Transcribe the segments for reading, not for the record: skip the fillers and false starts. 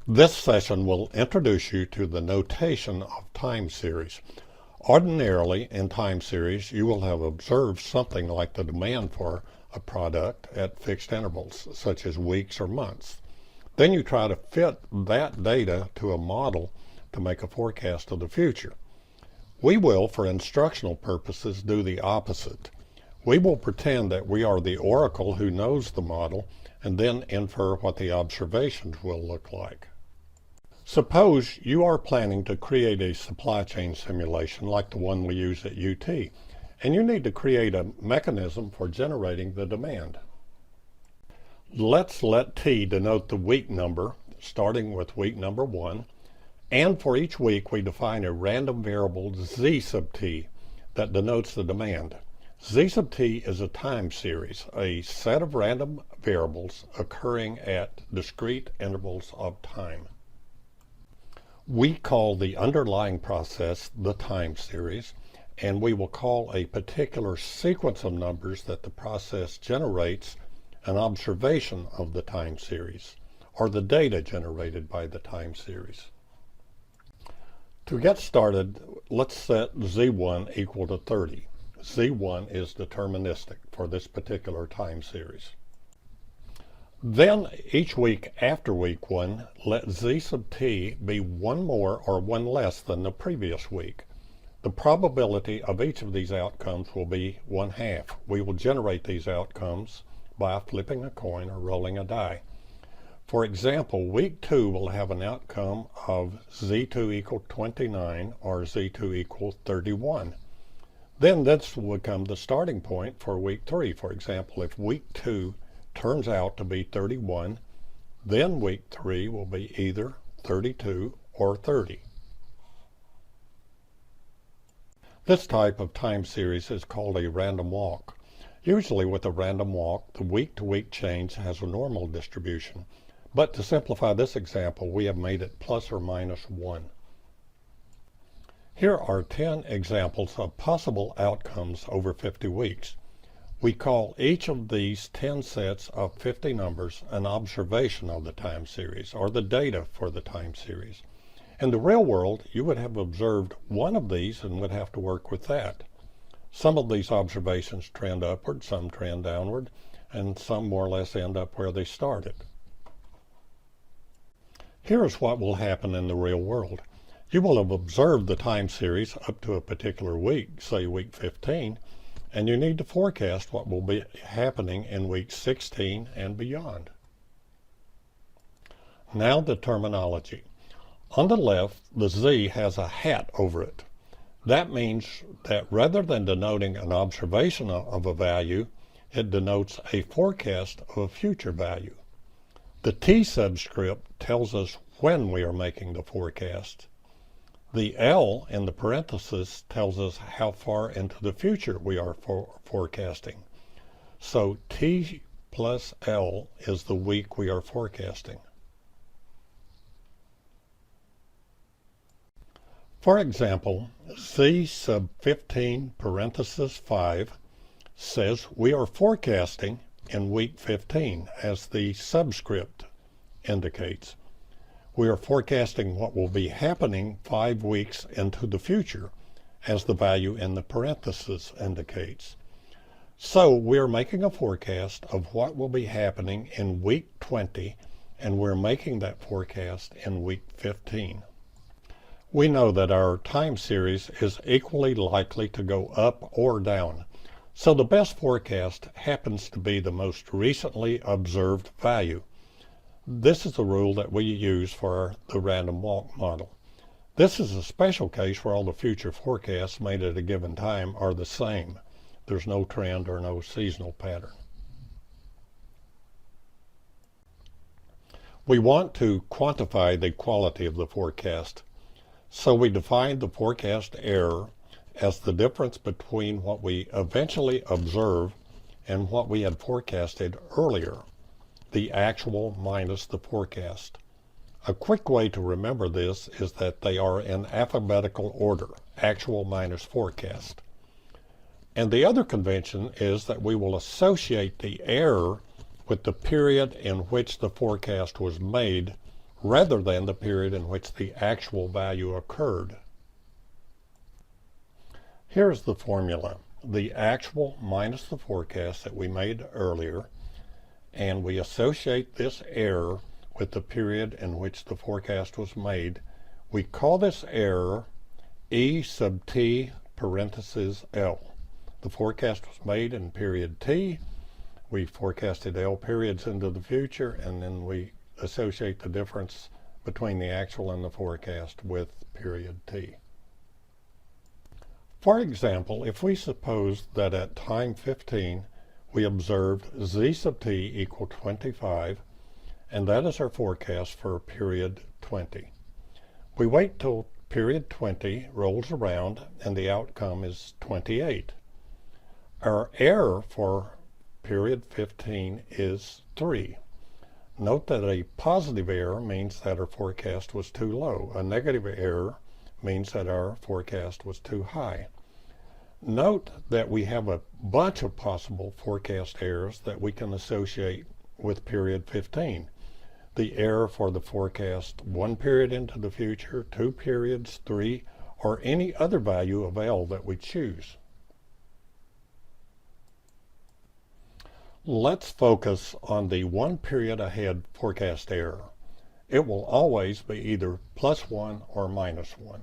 This session will introduce you to the notation of time series. Ordinarily, in time series, you will have observed something like the demand for a product at fixed intervals, such as weeks or months. Then you try to fit that data to a model to make a forecast of the future. We will, for instructional purposes, do the opposite. We will pretend that we are the oracle who knows the model and then infer what the observations will look like. Suppose you are planning to create a supply chain simulation like the one we use at UT, and you need to create a mechanism for generating the demand. Let's let T denote the week number, starting with week number 1, and for each week we define a random variable Z sub T that denotes the demand. Z sub T is a time series, a set of random variables occurring at discrete intervals of time. We call the underlying process the time series, and we will call a particular sequence of numbers that the process generates an observation of the time series, or the data generated by the time series. To get started, let's set Z1 equal to 30. Z1 is deterministic for this particular time series. Then, each week after week 1, let Z sub T be one more or one less than the previous week. The probability of each of these outcomes will be 1/2. We will generate these outcomes by flipping a coin or rolling a die. For example, week 2 will have an outcome of Z2 equal 29 or Z2 equal 31. Then this will become the starting point for week 3. For example, if week 2 turns out to be 31, then week 3 will be either 32 or 30. This type of time series is called a random walk. Usually with a random walk, the week-to-week change has a normal distribution, but to simplify this example, we have made it plus or minus 1. Here are 10 examples of possible outcomes over 50 weeks. We call each of these 10 sets of 50 numbers an observation of the time series, or the data for the time series. In the real world, you would have observed one of these and would have to work with that. Some of these observations trend upward, some trend downward, and some more or less end up where they started. Here is what will happen in the real world. You will have observed the time series up to a particular week, say week 15, and you need to forecast what will be happening in week 16 and beyond. Now the terminology. On the left, the Z has a hat over it. That means that rather than denoting an observation of a value, it denotes a forecast of a future value. The T subscript tells us when we are making the forecast. The L in the parenthesis tells us how far into the future we are forecasting. So T plus L is the week we are forecasting. For example, Z sub 15 parenthesis 5 says we are forecasting in week 15, as the subscript indicates. We are forecasting what will be happening 5 weeks into the future, as the value in the parenthesis indicates. So we're making a forecast of what will be happening in week 20, and we're making that forecast in week 15. We know that our time series is equally likely to go up or down, so the best forecast happens to be the most recently observed value. This is the rule that we use for the random walk model. This is a special case where all the future forecasts made at a given time are the same. There's no trend or no seasonal pattern. We want to quantify the quality of the forecast, so we define the forecast error as the difference between what we eventually observe and what we had forecasted earlier. The actual minus the forecast. A quick way to remember this is that they are in alphabetical order, actual minus forecast. And the other convention is that we will associate the error with the period in which the forecast was made rather than the period in which the actual value occurred. Here's the formula. The actual minus the forecast that we made earlier, and we associate this error with the period in which the forecast was made. We call this error E sub t parentheses L. The forecast was made in period T. We forecasted L periods into the future, and then we associate the difference between the actual and the forecast with period T. For example, if we suppose that at time 15 we observed Z sub t equal 25, and that is our forecast for period 20. We wait till period 20 rolls around and the outcome is 28. Our error for period 15 is 3. Note that a positive error means that our forecast was too low. A negative error means that our forecast was too high. Note that we have a bunch of possible forecast errors that we can associate with period 15. The error for the forecast 1 period into the future, 2 periods, 3, or any other value of L that we choose. Let's focus on the 1 period ahead forecast error. It will always be either +1 or -1.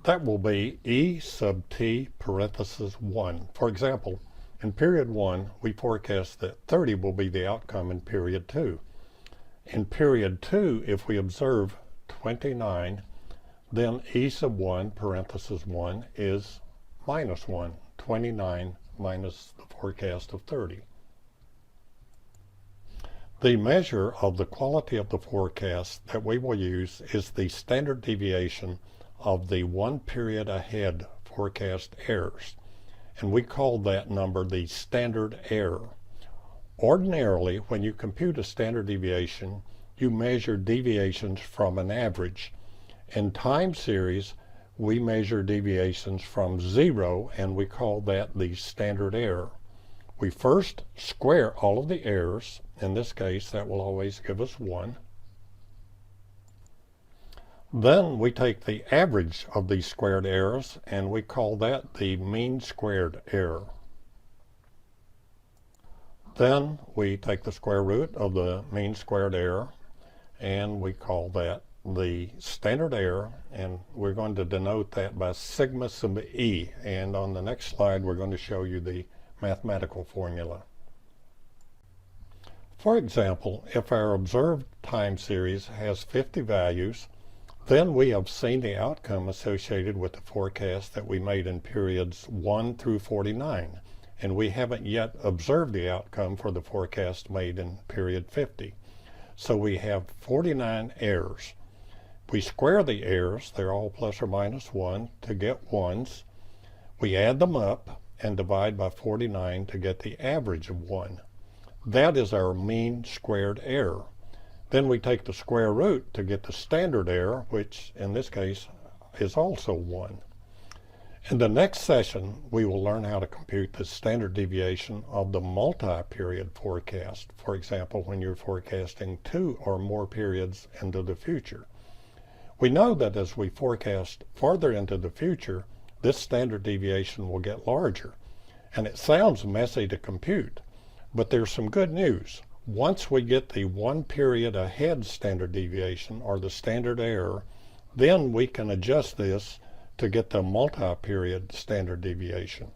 That will be E sub t parentheses 1. For example, in period 1, we forecast that 30 will be the outcome in period 2. In period 2, if we observe 29, then E sub 1 parentheses 1 is -1. 29 minus the forecast of 30. The measure of the quality of the forecast that we will use is the standard deviation of the 1 period ahead forecast errors, and we call that number the standard error. Ordinarily, when you compute a standard deviation, you measure deviations from an average. In time series, we measure deviations from 0, and we call that the standard error. We first square all of the errors. In this case, that will always give us 1. Then we take the average of these squared errors, and we call that the mean squared error. Then we take the square root of the mean squared error, and we call that the standard error, and we're going to denote that by sigma sub e. And on the next slide, we're going to show you the mathematical formula. For example, if our observed time series has 50 values, then we have seen the outcome associated with the forecast that we made in periods 1 through 49, and we haven't yet observed the outcome for the forecast made in period 50. So we have 49 errors. We square the errors, they're all plus or minus 1, to get ones. We add them up and divide by 49 to get the average of 1. That is our mean squared error. Then we take the square root to get the standard error, which in this case is also 1. In the next session, we will learn how to compute the standard deviation of the multi-period forecast. For example, when you're forecasting 2 or more periods into the future. We know that as we forecast farther into the future, this standard deviation will get larger. And it sounds messy to compute, but there's some good news. Once we get the 1 period ahead standard deviation, or the standard error, then we can adjust this to get the multi-period standard deviation.